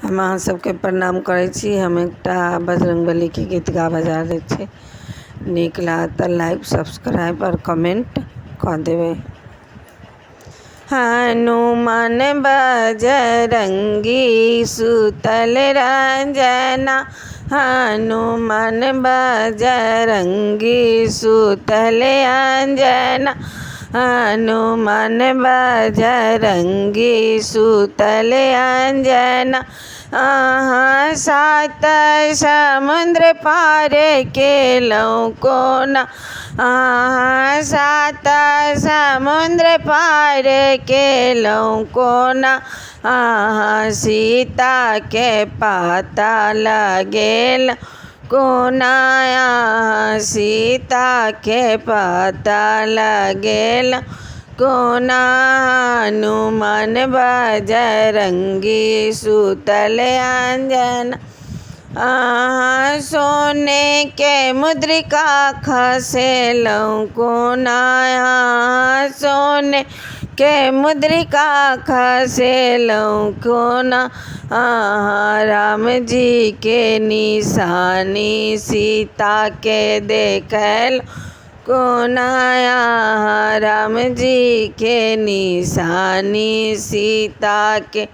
हम अहाँ सबके प्रणाम करै छी। हम एकटा बजरंगबली के गीत गाबऽ जा रहल छी। नीक लागत तऽ लाइक सब्सक्राइब और कमेंट कऽ देबै। हनुमान बजरंगी सुतल रंजना, हनुमान बजरंगी सुतल अंजना, हनुमान बजरंगी सुतल अंजना। सात समुद्र पार केलहुँ कोना, सात समुद्र पार केलहुँ कोना, सीता के पता लगेल कोना, सीता के पता लगेल कोना। हनुमान बजरंगी सुतल अंजना, सोने के मुद्रिका खसेलहुँ कोना, सोने के मुद्रिका खसेलहुँ कोना। राम जी के निशानी सीता के देखल कोना, राम जी के निशानी सीता के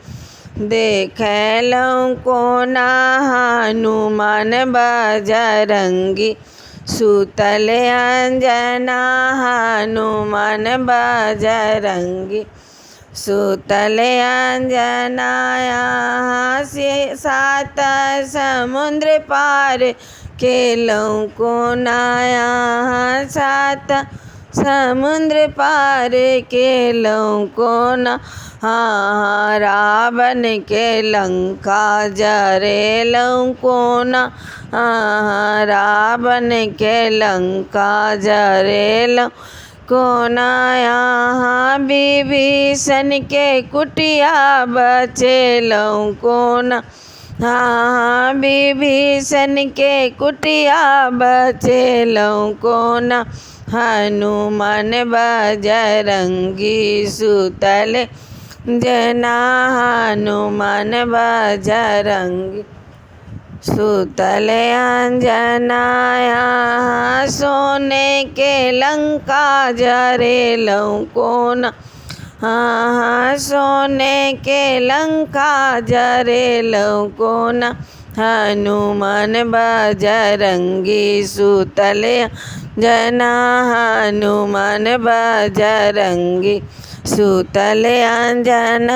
देखलहुँ कोना। हनुमान बजरंगी सुतल अंजना, हनुमान बजरंगी सुतल अंजना। सात समुद्र पार केलहुँ कोना, सात समुद्र पार केलहुँ कोना। रावण के लंका जरेलहुँ कोना, रावण के लंका जरेलहुँ कोना। विभीषण के कुटिया बचेलहुँ कोना, विभीषण के कुटिया बचेलहुँ कोना। हनुमान बजरंगी सुतल अंजना, हनुमान बजरंगी सुतल अंजना। सोने के लंका जरेलहुँ कोना, सोने के लंका जरेलहुँ कोना। हनुमान बजरंगी सुतल अंजना, हनुमान बजरंगी सुतल अंजना।